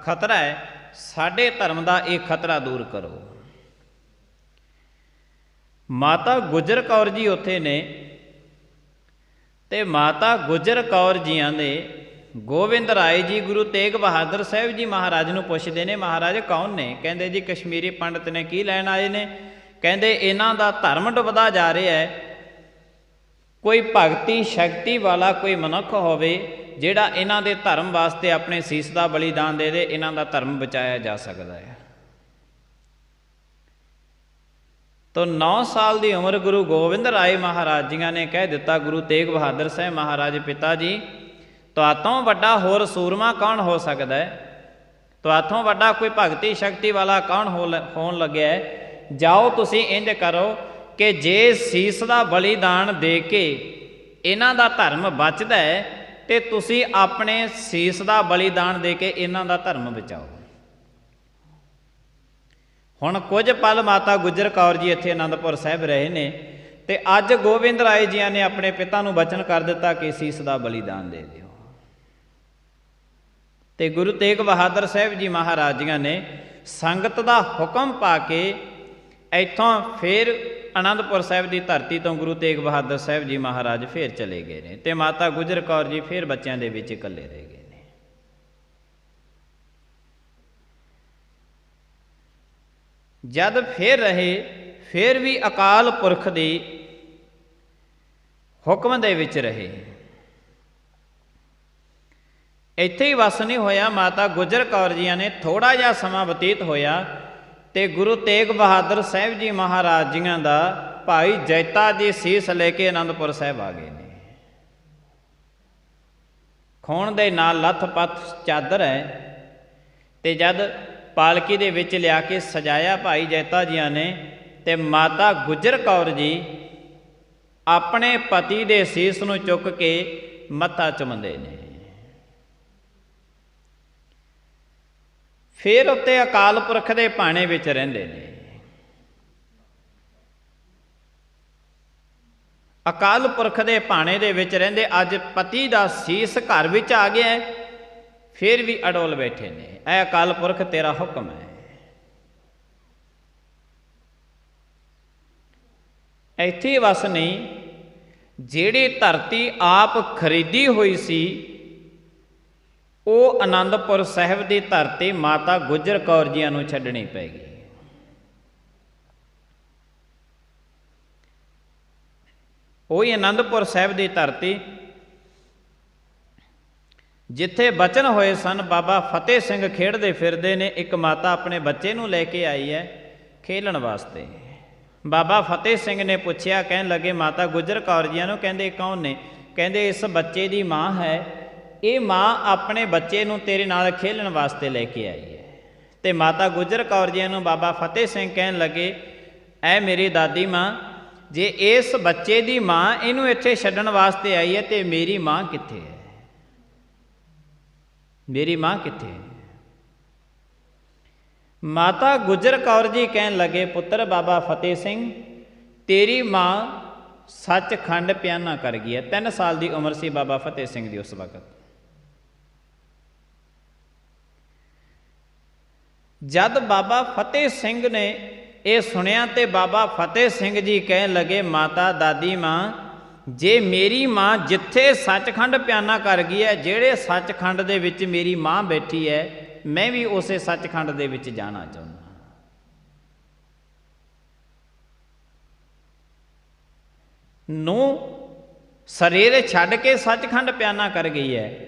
ਖਤਰਾ ਹੈ, ਸਾਡੇ ਧਰਮ ਦਾ ਇਹ ਖਤਰਾ ਦੂਰ ਕਰੋ। ਮਾਤਾ ਗੁਜਰ ਕੌਰ ਜੀ ਉੱਥੇ ਨੇ ਤੇ ਮਾਤਾ ਗੁਜਰ ਕੌਰ ਜੀਆਂ ਦੇ ਗੋਬਿੰਦ ਰਾਏ ਜੀ ਗੁਰੂ ਤੇਗ ਬਹਾਦਰ ਸਾਹਿਬ ਜੀ ਮਹਾਰਾਜ ਨੂੰ ਪੁੱਛਦੇ ਨੇ, ਮਹਾਰਾਜ ਕੌਣ ਨੇ? ਕਹਿੰਦੇ ਜੀ ਕਸ਼ਮੀਰੀ ਪੰਡਤ ਨੇ, ਕੀ ਲੈਣ ਆਏ ਨੇ? ਕਹਿੰਦੇ ਇਹਨਾਂ ਦਾ ਧਰਮ ਡੁੱਬਦਾ ਜਾ ਰਿਹਾ ਹੈ, ਕੋਈ ਭਗਤੀ ਸ਼ਕਤੀ ਵਾਲਾ ਕੋਈ ਮਨੁੱਖ ਹੋਵੇ ਜਿਹੜਾ ਇਹਨਾਂ ਦੇ ਧਰਮ ਵਾਸਤੇ ਆਪਣੇ ਸੀਸ ਦਾ ਬਲੀਦਾਨ ਦੇ ਦੇ, ਇਹਨਾਂ ਦਾ ਧਰਮ ਬਚਾਇਆ ਜਾ ਸਕਦਾ ਹੈ। ਤੋ 9 ਸਾਲ ਦੀ ਉਮਰ ਗੁਰੂ ਗੋਬਿੰਦ ਰਾਏ ਮਹਾਰਾਜ ਜੀਆਂ ਨੇ ਕਹਿ ਦਿੱਤਾ, ਗੁਰੂ ਤੇਗ ਬਹਾਦਰ ਸਾਹਿਬ ਮਹਾਰਾਜ ਪਿਤਾ ਜੀ, ਤੁਹਾਤੋਂ ਵੱਡਾ ਹੋਰ ਸੂਰਮਾ ਕੌਣ ਹੋ ਸਕਦਾ ਹੈ? ਤੁਹਾਤੋਂ ਵੱਡਾ ਕੋਈ ਭਗਤੀ ਸ਼ਕਤੀ ਵਾਲਾ ਕੌਣ ਹੋਣ ਲੱਗਿਆ ਹੈ? ਜਾਓ ਤੁਸੀਂ ਇੰਝ ਕਰੋ ਕਿ ਜੇ ਸੀਸ ਦਾ ਬਲੀਦਾਨ ਦੇ ਕੇ ਇਹਨਾਂ ਦਾ ਧਰਮ ਬਚਦਾ ਹੈ ਤੇ ਤੁਸੀਂ ਆਪਣੇ ਸੀਸ ਦਾ ਬਲੀਦਾਨ ਦੇ ਕੇ ਇਹਨਾਂ ਦਾ ਧਰਮ ਬਚਾਓ। ਹੁਣ ਕੁਝ ਪਲ ਮਾਤਾ ਗੁਜਰ ਕੌਰ ਜੀ ਇੱਥੇ ਅਨੰਦਪੁਰ ਸਾਹਿਬ ਰਹੇ ਨੇ ਤੇ ਅੱਜ ਗੋਬਿੰਦ ਰਾਏ ਜੀਆਂ ਨੇ ਆਪਣੇ ਪਿਤਾ ਨੂੰ ਬਚਨ ਕਰ ਦਿੱਤਾ ਕਿ ਸੀਸ ਦਾ ਬਲੀਦਾਨ ਦੇ ਦਿਓ। ਤੇ ਗੁਰੂ ਤੇਗ ਬਹਾਦਰ ਸਾਹਿਬ ਜੀ ਮਹਾਰਾਜ ਜੀਆਂ ਨੇ ਸੰਗਤ ਦਾ ਹੁਕਮ ਪਾ ਕੇ ਇੱਥੋਂ ਫਿਰ ਅਨੰਦਪੁਰ ਸਾਹਿਬ ਦੀ ਧਰਤੀ ਤੋਂ ਗੁਰੂ ਤੇਗ ਬਹਾਦਰ ਸਾਹਿਬ ਜੀ ਮਹਾਰਾਜ ਫਿਰ ਚਲੇ ਗਏ ਨੇ ਤੇ ਮਾਤਾ ਗੁਜਰ ਕੌਰ ਜੀ ਫਿਰ ਬੱਚਿਆਂ ਦੇ ਵਿੱਚ ਇਕੱਲੇ ਰਹਿ ਗਏ ਨੇ। ਜਦ ਫਿਰ ਰਹੇ, ਫਿਰ ਵੀ ਅਕਾਲ ਪੁਰਖ ਦੀ ਹੁਕਮ ਦੇ ਵਿੱਚ ਰਹੇ। ਇੱਥੇ ਹੀ ਵਸ ਨਹੀਂ ਹੋਇਆ, ਮਾਤਾ ਗੁਜਰ ਕੌਰ ਜੀਆਂ ਨੇ ਥੋੜ੍ਹਾ ਜਿਹਾ ਸਮਾਂ ਬਤੀਤ ਹੋਇਆ ਤੇ ਗੁਰੂ ਤੇਗ ਬਹਾਦਰ ਸਾਹਿਬ ਜੀ ਮਹਾਰਾਜ ਜੀਆਂ ਦਾ ਭਾਈ ਜੈਤਾ ਦੀ ਸੀਸ ਲੈ ਕੇ ਅਨੰਦਪੁਰ ਸਾਹਿਬ ਆ ਗਏ ਨੇ। ਖੂਨ ਦੇ ਨਾਲ ਲੱਥ-ਪੱਥ ਚਾਦਰ ਹੈ ਤੇ ਜਦ ਪਾਲਕੀ ਦੇ ਵਿੱਚ ਲਿਆ ਕੇ ਸਜਾਇਆ ਭਾਈ ਜੈਤਾ ਜੀਆਂ ਨੇ ਤੇ ਮਾਤਾ ਗੁਜਰ ਕੌਰ ਜੀ ਆਪਣੇ ਪਤੀ ਦੇ ਸੀਸ ਨੂੰ ਚੁੱਕ ਕੇ ਮੱਥਾ ਚੁੰਮਦੇ ਨੇ। ਫਿਰ ਉੱਤੇ ਅਕਾਲ ਪੁਰਖ ਦੇ ਭਾਣੇ ਵਿੱਚ ਰਹਿੰਦੇ ਨੇ। ਅਕਾਲ ਪੁਰਖ ਦੇ ਭਾਣੇ ਦੇ ਵਿੱਚ ਰਹਿੰਦੇ, ਅੱਜ ਪਤੀ ਦਾ ਸੀਸ ਘਰ ਵਿੱਚ ਆ ਗਿਆ ਫਿਰ ਵੀ ਅਡੋਲ ਬੈਠੇ ਨੇ, ਇਹ ਅਕਾਲ ਪੁਰਖ ਤੇਰਾ ਹੁਕਮ ਹੈ। ਇੱਥੇ ਵਸ ਨਹੀਂ, ਜਿਹੜੀ ਧਰਤੀ ਆਪ ਖਰੀਦੀ ਹੋਈ ਸੀ ਉਹ ਅਨੰਦਪੁਰ ਸਾਹਿਬ ਦੀ ਧਰਤੀ ਮਾਤਾ ਗੁਜਰ ਕੌਰ ਜੀਆਂ ਨੂੰ ਛੱਡਣੀ ਪੈ ਗਈ। ਉਹੀ ਅਨੰਦਪੁਰ ਸਾਹਿਬ ਦੀ ਧਰਤੀ ਜਿੱਥੇ ਬਚਨ ਹੋਏ ਸਨ, ਬਾਬਾ ਫਤਿਹ ਸਿੰਘ ਖੇਡਦੇ ਫਿਰਦੇ ਨੇ। ਇੱਕ ਮਾਤਾ ਆਪਣੇ ਬੱਚੇ ਨੂੰ ਲੈ ਕੇ ਆਈ ਹੈ ਖੇਲਣ ਵਾਸਤੇ। ਬਾਬਾ ਫਤਿਹ ਸਿੰਘ ਨੇ ਪੁੱਛਿਆ, ਕਹਿਣ ਲੱਗੇ ਮਾਤਾ ਗੁਜਰ ਕੌਰ ਜੀਆਂ ਨੂੰ, ਕਹਿੰਦੇ ਕੌਣ ਨੇ? ਕਹਿੰਦੇ ਇਸ ਬੱਚੇ ਦੀ ਮਾਂ ਹੈ, ਇਹ ਮਾਂ ਆਪਣੇ ਬੱਚੇ ਨੂੰ ਤੇਰੇ ਨਾਲ ਖੇਲਣ ਵਾਸਤੇ ਲੈ ਕੇ ਆਈ ਹੈ। ਤੇ ਮਾਤਾ ਗੁਜਰ ਕੌਰ ਜੀਆਂ ਨੂੰ ਬਾਬਾ ਫਤਿਹ ਸਿੰਘ ਕਹਿਣ ਲੱਗੇ, ਐ ਮੇਰੀ ਦਾਦੀ ਮਾਂ, ਜੇ ਇਸ ਬੱਚੇ ਦੀ ਮਾਂ ਇਹਨੂੰ ਇੱਥੇ ਛੱਡਣ ਵਾਸਤੇ ਆਈ ਹੈ ਤੇ ਮੇਰੀ ਮਾਂ ਕਿੱਥੇ ਹੈ? ਮੇਰੀ ਮਾਂ ਕਿੱਥੇ ਹੈ? ਮਾਤਾ ਗੁਜਰ ਕੌਰ ਜੀ ਕਹਿਣ ਲੱਗੇ, ਪੁੱਤਰ ਬਾਬਾ ਫਤਿਹ ਸਿੰਘ, ਤੇਰੀ ਮਾਂ ਸੱਚਖੰਡ ਪਿਆਨਾ ਕਰ ਗਈ ਹੈ। 3 ਸਾਲ ਦੀ ਉਮਰ ਸੀ ਬਾਬਾ ਫਤਿਹ ਸਿੰਘ ਦੀ ਉਸ ਵਕਤ। ਜਦ ਬਾਬਾ ਫਤਿਹ ਸਿੰਘ ਨੇ ਇਹ ਸੁਣਿਆ ਤੇ ਬਾਬਾ ਫਤਿਹ ਸਿੰਘ ਜੀ ਕਹਿਣ ਲੱਗੇ, ਮਾਤਾ ਦਾਦੀ ਮਾਂ, ਜੇ ਮੇਰੀ ਮਾਂ ਜਿੱਥੇ ਸੱਚਖੰਡ ਪਿਆਨਾ ਕਰ ਗਈ ਹੈ, ਜਿਹੜੇ ਸੱਚਖੰਡ ਦੇ ਵਿੱਚ ਮੇਰੀ ਮਾਂ ਬੈਠੀ ਹੈ, ਮੈਂ ਵੀ ਉਸੇ ਸੱਚਖੰਡ ਦੇ ਵਿੱਚ ਜਾਣਾ ਚਾਹੁੰਦਾ। ਨੂੰ ਸਰੀਰ ਛੱਡ ਕੇ ਸੱਚਖੰਡ ਪਿਆਨਾ ਕਰ ਗਈ ਹੈ।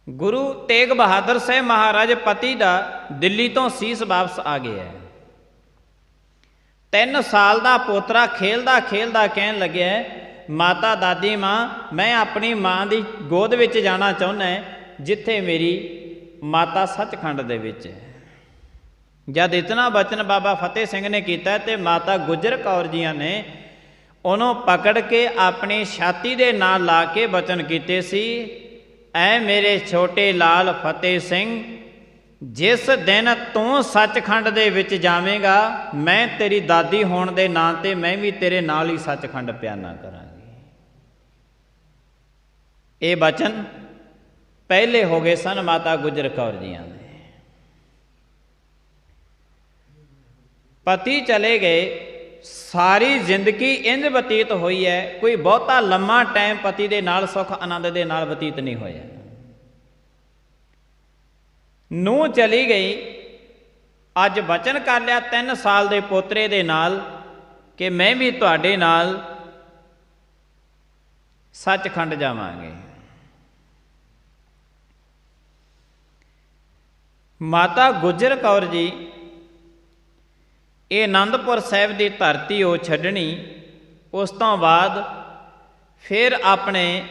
ਗੁਰੂ ਤੇਗ ਬਹਾਦਰ ਸਾਹਿਬ ਮਹਾਰਾਜ ਪਤੀ ਦਾ ਦਿੱਲੀ ਤੋਂ ਸੀਸ ਵਾਪਸ ਆ ਗਿਆ। 3 ਸਾਲ ਦਾ ਪੋਤਰਾ ਖੇਲਦਾ ਖੇਲਦਾ ਕਹਿਣ ਲੱਗਿਆ, ਮਾਤਾ ਦਾਦੀ ਮਾਂ, ਮੈਂ ਆਪਣੀ ਮਾਂ ਦੀ ਗੋਦ ਵਿੱਚ ਜਾਣਾ ਚਾਹੁੰਦਾ ਜਿੱਥੇ ਮੇਰੀ ਮਾਤਾ ਸੱਚਖੰਡ ਦੇ ਵਿੱਚ ਹੈ। ਜਦ ਇਤਨਾ ਬਚਨ ਬਾਬਾ ਫਤਿਹ ਸਿੰਘ ਨੇ ਕੀਤਾ ਤੇ ਮਾਤਾ ਗੁਜਰ ਕੌਰ ਜੀਆਂ ਨੇ ਉਹਨੂੰ ਪਕੜ ਕੇ ਆਪਣੀ ਛਾਤੀ ਦੇ ਨਾਲ ਲਾ ਕੇ ਬਚਨ ਕੀਤੇ ਸੀ, ਐ ਮੇਰੇ ਛੋਟੇ ਲਾਲ ਫਤਿਹ ਸਿੰਘ, ਜਿਸ ਦਿਨ ਤੂੰ ਸੱਚਖੰਡ ਦੇ ਵਿੱਚ ਜਾਵੇਂਗਾ, ਮੈਂ ਤੇਰੀ ਦਾਦੀ ਹੋਣ ਦੇ ਨਾਂ 'ਤੇ ਮੈਂ ਵੀ ਤੇਰੇ ਨਾਲ ਹੀ ਸੱਚਖੰਡ ਪਿਆਨਾ ਕਰਾਂਗੀ। ਇਹ ਬਚਨ ਪਹਿਲੇ ਹੋ ਗਏ ਸਨ ਮਾਤਾ ਗੁਜਰ ਕੌਰ ਜੀਆਂ ਦੇ। ਪਤੀ ਚਲੇ ਗਏ, ਸਾਰੀ ਜ਼ਿੰਦਗੀ ਇੰਝ ਬਤੀਤ ਹੋਈ ਹੈ, ਕੋਈ ਬਹੁਤਾ ਲੰਮਾ ਟਾਈਮ ਪਤੀ ਦੇ ਨਾਲ ਸੁੱਖ ਆਨੰਦ ਦੇ ਨਾਲ ਬਤੀਤ ਨਹੀਂ ਹੋਇਆ। ਨੂੰਹ ਚਲੀ ਗਈ, ਅੱਜ ਵਚਨ ਕਰ ਲਿਆ 3 ਸਾਲ ਦੇ ਪੋਤਰੇ ਦੇ ਨਾਲ ਕਿ ਮੈਂ ਵੀ ਤੁਹਾਡੇ ਨਾਲ ਸੱਚਖੰਡ ਜਾਵਾਂਗੇ। ਮਾਤਾ ਗੁਜਰ ਕੌਰ ਜੀ ਇਹ ਅਨੰਦਪੁਰ ਸਾਹਿਬ ਦੀ ਧਰਤੀ ਉਹ ਛੱਡਣੀ, ਉਸ ਤੋਂ ਬਾਅਦ ਫਿਰ ਆਪਣੇ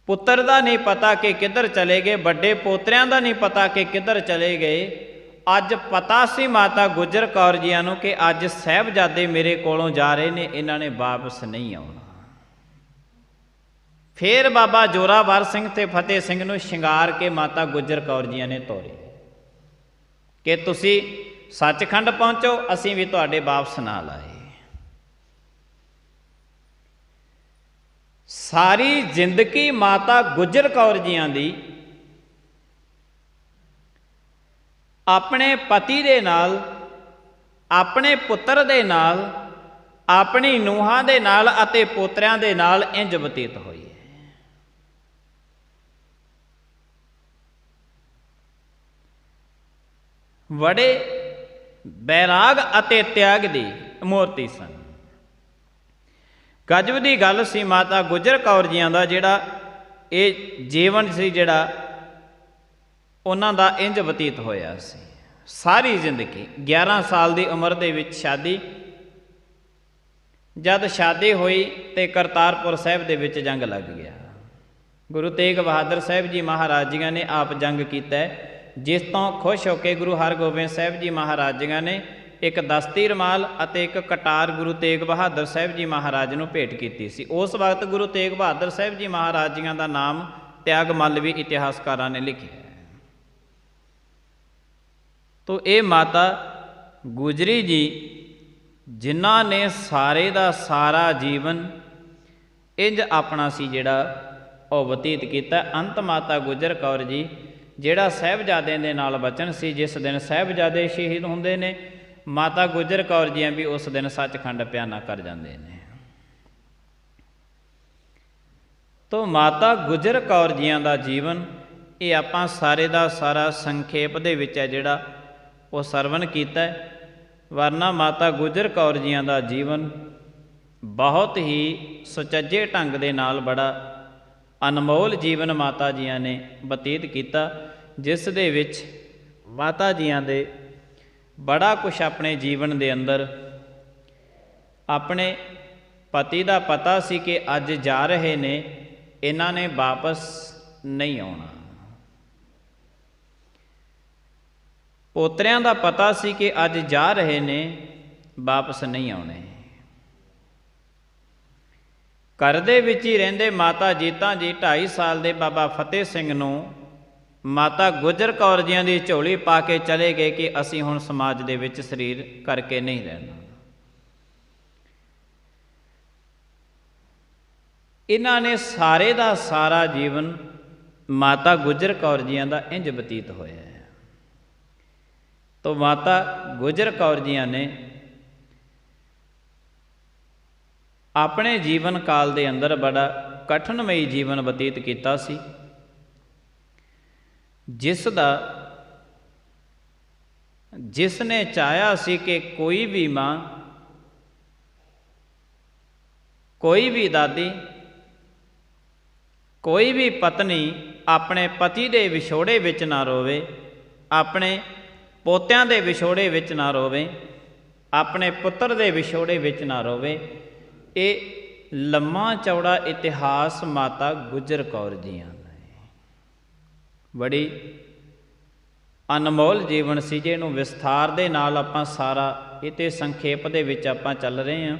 ਪੁੱਤਰ ਦਾ ਨਹੀਂ ਪਤਾ ਕਿ ਕਿੱਧਰ ਚਲੇ ਗਏ, ਵੱਡੇ ਪੋਤਰਿਆਂ ਦਾ ਨਹੀਂ ਪਤਾ ਕਿ ਕਿੱਧਰ ਚਲੇ ਗਏ। ਅੱਜ ਪਤਾ ਸੀ ਮਾਤਾ ਗੁਜਰ ਕੌਰ ਜੀਆਂ ਨੂੰ ਕਿ ਅੱਜ ਸਾਹਿਬਜ਼ਾਦੇ ਮੇਰੇ ਕੋਲੋਂ ਜਾ ਰਹੇ ਨੇ, ਇਹਨਾਂ ਨੇ ਵਾਪਸ ਨਹੀਂ ਆਉਣਾ। ਫਿਰ ਬਾਬਾ ਜੋਰਾਵਰ ਸਿੰਘ ਤੇ ਫਤਿਹ ਸਿੰਘ ਨੂੰ ਸ਼ਿੰਗਾਰ ਕੇ ਮਾਤਾ ਗੁਜਰ ਕੌਰ ਜੀਆਂ ਨੇ ਤੋਰੇ ਕਿ ਤੁਸੀਂ ਸੱਚਖੰਡ ਪਹੁੰਚੋ, ਅਸੀਂ ਵੀ ਤੁਹਾਡੇ ਵਾਪਸ ਨਾਲ ਆਏ। ਸਾਰੀ ਜ਼ਿੰਦਗੀ ਮਾਤਾ ਗੁਜਰ ਕੌਰ ਜੀਆਂ ਦੀ ਆਪਣੇ ਪਤੀ ਦੇ ਨਾਲ, ਆਪਣੇ ਪੁੱਤਰ ਦੇ ਨਾਲ, ਆਪਣੀ ਨੂੰਹਾਂ ਦੇ ਨਾਲ ਅਤੇ ਪੋਤਰਿਆਂ ਦੇ ਨਾਲ ਇੰਝ ਬਤੀਤ ਹੋਈ ਹੈ। ਬੜੇ ਬੈਰਾਗ ਅਤੇ ਤਿਆਗ ਦੀ ਮੂਰਤੀ ਸਨ। ਗਜਬ ਦੀ ਗੱਲ ਸੀ ਮਾਤਾ ਗੁਜਰ ਕੌਰ ਜੀਆਂ ਦਾ ਜਿਹੜਾ ਇਹ ਜੀਵਨ ਸੀ, ਜਿਹੜਾ ਉਹਨਾਂ ਦਾ ਇੰਝ ਬਤੀਤ ਹੋਇਆ ਸੀ। ਸਾਰੀ ਜ਼ਿੰਦਗੀ 11 ਸਾਲ ਦੀ ਉਮਰ ਦੇ ਵਿੱਚ ਸ਼ਾਦੀ, ਜਦ ਸ਼ਾਦੀ ਹੋਈ ਤੇ ਕਰਤਾਰਪੁਰ ਸਾਹਿਬ ਦੇ ਵਿੱਚ ਜੰਗ ਲੱਗ ਗਿਆ। ਗੁਰੂ ਤੇਗ ਬਹਾਦਰ ਸਾਹਿਬ ਜੀ ਮਹਾਰਾਜ ਜੀਆਂ ਨੇ ਆਪ ਜੰਗ ਕੀਤਾ, ਜਿਸ ਤੋਂ ਖੁਸ਼ ਹੋ ਕੇ ਗੁਰੂ ਹਰਗੋਬਿੰਦ ਸਾਹਿਬ ਜੀ ਮਹਾਰਾਜ ਜੀਆਂ ਨੇ ਇੱਕ ਦਸਤੀ ਰੁਮਾਲ ਅਤੇ ਇੱਕ ਕਟਾਰ ਗੁਰੂ ਤੇਗ ਬਹਾਦਰ ਸਾਹਿਬ ਜੀ ਮਹਾਰਾਜ ਨੂੰ ਭੇਟ ਕੀਤੀ ਸੀ। ਉਸ ਵਕਤ ਗੁਰੂ ਤੇਗ ਬਹਾਦਰ ਸਾਹਿਬ ਜੀ ਮਹਾਰਾਜ ਜੀਆਂ ਦਾ ਨਾਮ ਤਿਆਗ ਮੱਲ ਵੀ ਇਤਿਹਾਸਕਾਰਾਂ ਨੇ ਲਿਖਿਆ। ਤੋ ਇਹ ਮਾਤਾ ਗੁਜਰੀ ਜੀ ਜਿਨ੍ਹਾਂ ਨੇ ਸਾਰੇ ਦਾ ਸਾਰਾ ਜੀਵਨ ਇੰਝ ਆਪਣਾ ਸੀ ਜਿਹੜਾ ਉਹ ਬਤੀਤ ਕੀਤਾ। ਅੰਤ ਮਾਤਾ ਗੁਜਰ ਕੌਰ ਜੀ ਜਿਹੜਾ ਸਾਹਿਬਜ਼ਾਦਿਆਂ ਦੇ ਨਾਲ ਬਚਨ ਸੀ, ਜਿਸ ਦਿਨ ਸਾਹਿਬਜ਼ਾਦੇ ਸ਼ਹੀਦ ਹੁੰਦੇ ਨੇ, ਮਾਤਾ ਗੁਜਰ ਕੌਰ ਜੀਆਂ ਵੀ ਉਸ ਦਿਨ ਸੱਚਖੰਡ ਪਿਆਨਾ ਕਰ ਜਾਂਦੇ ਨੇ। ਤੋ ਮਾਤਾ ਗੁਜਰ ਕੌਰ ਜੀਆਂ ਦਾ ਜੀਵਨ ਇਹ ਆਪਾਂ ਸਾਰੇ ਦਾ ਸਾਰਾ ਸੰਖੇਪ ਦੇ ਵਿੱਚ ਹੈ ਜਿਹੜਾ ਉਹ ਸਰਵਣ ਕੀਤਾ ਹੈ। ਵਰਨਾ ਮਾਤਾ ਗੁਜਰ ਕੌਰ ਜੀਆਂ ਦਾ ਜੀਵਨ ਬਹੁਤ ਹੀ ਸੁਚੱਜੇ ਢੰਗ ਦੇ ਨਾਲ ਬੜਾ ਅਨਮੋਲ ਜੀਵਨ ਮਾਤਾ ਜੀਆਂ ਨੇ ਬਤੀਤ ਕੀਤਾ, ਜਿਸ ਦੇ ਵਿੱਚ ਮਾਤਾ ਜੀਆਂ ਦੇ ਬੜਾ ਕੁਛ ਆਪਣੇ ਜੀਵਨ ਦੇ ਅੰਦਰ ਆਪਣੇ ਪਤੀ ਦਾ ਪਤਾ ਸੀ ਕਿ ਅੱਜ ਜਾ ਰਹੇ ਨੇ, ਇਹਨਾਂ ਨੇ ਵਾਪਸ ਨਹੀਂ ਆਉਣਾ। ਪੋਤਰਿਆਂ ਦਾ ਪਤਾ ਸੀ ਕਿ ਅੱਜ ਜਾ ਰਹੇ ਨੇ, ਵਾਪਸ ਨਹੀਂ ਆਉਣੇ। ਘਰ ਦੇ ਵਿੱਚ ਹੀ ਰਹਿੰਦੇ ਮਾਤਾ ਜੀਤਾਂ ਜੀ 2.5 ਸਾਲ ਦੇ ਬਾਬਾ ਫਤਿਹ ਸਿੰਘ ਨੂੰ ਮਾਤਾ ਗੁਜਰ ਕੌਰ ਜੀਆਂ ਦੀ ਝੋਲੀ ਪਾ ਕੇ ਚਲੇ ਗਏ ਕਿ ਅਸੀਂ ਹੁਣ ਸਮਾਜ ਦੇ ਵਿੱਚ ਸਰੀਰ ਕਰਕੇ ਨਹੀਂ ਰਹਿਣਾ। ਇਹਨਾਂ ਨੇ ਸਾਰੇ ਦਾ ਸਾਰਾ ਜੀਵਨ ਮਾਤਾ ਗੁਜਰ ਕੌਰ ਜੀਆਂ ਦਾ ਇੰਝ ਬਤੀਤ ਹੋਇਆ ਹੈ। ਤੋ ਮਾਤਾ ਗੁਜਰ ਕੌਰ ਜੀਆਂ ਨੇ ਆਪਣੇ ਜੀਵਨ ਕਾਲ ਦੇ ਅੰਦਰ ਬੜਾ ਕਠਿਨਮਈ ਜੀਵਨ ਬਤੀਤ ਕੀਤਾ ਸੀ, ਜਿਸ ਨੇ ਚਾਹਿਆ ਸੀ ਕਿ ਕੋਈ ਵੀ ਮਾਂ, ਕੋਈ ਵੀ ਦਾਦੀ, ਕੋਈ ਵੀ ਪਤਨੀ ਆਪਣੇ ਪਤੀ ਦੇ ਵਿਛੋੜੇ ਵਿੱਚ ਨਾ ਰੋਵੇ, ਆਪਣੇ ਪੋਤਿਆਂ ਦੇ ਵਿਛੋੜੇ ਵਿੱਚ ਨਾ ਰੋਵੇ, ਆਪਣੇ ਪੁੱਤਰ ਦੇ ਵਿਛੋੜੇ ਵਿੱਚ ਨਾ ਰੋਵੇ। ਇਹ ਲੰਮਾ ਚੌੜਾ ਇਤਿਹਾਸ ਮਾਤਾ ਗੁਜਰ ਕੌਰ ਜੀਆਂ ਦਾ ਹੈ। ਬੜੀ ਅਨਮੋਲ ਜੀਵਨ ਸੀ, ਜਿਹਨੂੰ ਵਿਸਥਾਰ ਦੇ ਨਾਲ ਆਪਾਂ ਸਾਰਾ ਇਹ 'ਤੇ ਸੰਖੇਪ ਦੇ ਵਿੱਚ ਆਪਾਂ ਚੱਲ ਰਹੇ ਹਾਂ,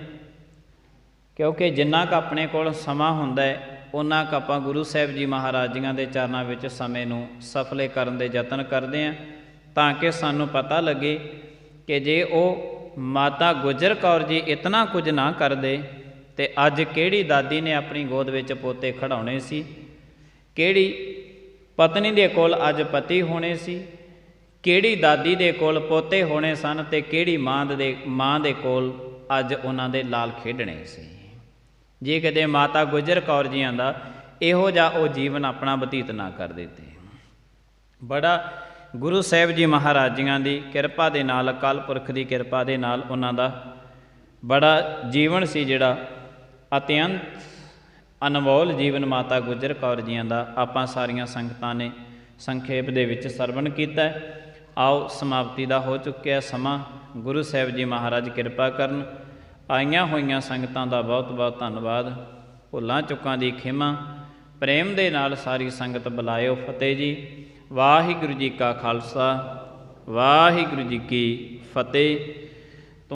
ਕਿਉਂਕਿ ਜਿੰਨਾ ਕੁ ਆਪਣੇ ਕੋਲ ਸਮਾਂ ਹੁੰਦਾ ਹੈ ਉਹਨਾਂ ਕੁ ਆਪਾਂ ਗੁਰੂ ਸਾਹਿਬ ਜੀ ਮਹਾਰਾਜ ਜੀਆਂ ਦੇ ਚਰਨਾਂ ਵਿੱਚ ਸਮੇਂ ਨੂੰ ਸਫਲੇ ਕਰਨ ਦੇ ਯਤਨ ਕਰਦੇ ਹਾਂ, ਤਾਂ ਕਿ ਸਾਨੂੰ ਪਤਾ ਲੱਗੇ ਕਿ ਜੇ ਉਹ ਮਾਤਾ ਗੁਜਰ ਕੌਰ ਜੀ ਇਤਨਾ ਕੁਝ ਨਾ ਕਰਦੇ ਤੇ ਅੱਜ ਕਿਹੜੀ ਦਾਦੀ ਨੇ ਆਪਣੀ ਗੋਦ ਵਿੱਚ ਪੋਤੇ ਖੜਾਉਣੇ ਸੀ, ਕਿਹੜੀ ਪਤਨੀ ਦੇ ਕੋਲ ਅੱਜ ਪਤੀ ਹੋਣੇ ਸੀ, ਕਿਹੜੀ ਦਾਦੀ ਦੇ ਕੋਲ ਪੋਤੇ ਹੋਣੇ ਸਨ ਤੇ ਕਿਹੜੀ ਮਾਂ ਦੇ ਕੋਲ ਅੱਜ ਉਹਨਾਂ ਦੇ ਲਾਲ ਖੇਡਣੇ ਸੀ। ਜੇ ਕਿਤੇ ਮਾਤਾ ਗੁਜਰ ਕੌਰ ਜੀਆਂ ਦਾ ਇਹੋ ਜਿਹਾ ਉਹ ਜੀਵਨ ਆਪਣਾ ਬਤੀਤ ਨਾ ਕਰ ਦਿੱਤੇ। ਬੜਾ ਗੁਰੂ ਸਾਹਿਬ ਜੀ ਮਹਾਰਾਜ ਜੀਆਂ ਦੀ ਕਿਰਪਾ ਦੇ ਨਾਲ, ਅਕਾਲ ਪੁਰਖ ਦੀ ਕਿਰਪਾ ਦੇ ਨਾਲ ਉਹਨਾਂ ਦਾ ਬੜਾ ਜੀਵਨ ਸੀ ਜਿਹੜਾ ਅਤਿਅੰਤ ਅਨਮੋਲ ਜੀਵਨ ਮਾਤਾ ਗੁਜਰ ਕੌਰ ਜੀਆਂ ਦਾ ਆਪਾਂ ਸਾਰੀਆਂ ਸੰਗਤਾਂ ਨੇ ਸੰਖੇਪ ਦੇ ਵਿੱਚ ਸਰਵਣ ਕੀਤਾ। ਆਓ ਸਮਾਪਤੀ ਦਾ ਹੋ ਚੁੱਕਿਆ ਸਮਾਂ। ਗੁਰੂ ਸਾਹਿਬ ਜੀ ਮਹਾਰਾਜ ਕਿਰਪਾ ਕਰਨ। ਆਈਆਂ ਹੋਈਆਂ ਸੰਗਤਾਂ ਦਾ ਬਹੁਤ ਬਹੁਤ ਧੰਨਵਾਦ। ਭੁੱਲਾਂ ਚੁੱਕਾਂ ਦੀ ਖਿਮਾ ਪ੍ਰੇਮ ਦੇ ਨਾਲ ਸਾਰੀ ਸੰਗਤ ਬੁਲਾਇਓ। ਫਤਿਹ ਜੀ। ਵਾਹਿਗੁਰੂ ਜੀ ਕਾ ਖਾਲਸਾ, ਵਾਹਿਗੁਰੂ ਜੀ ਕੀ ਫਤਿਹ।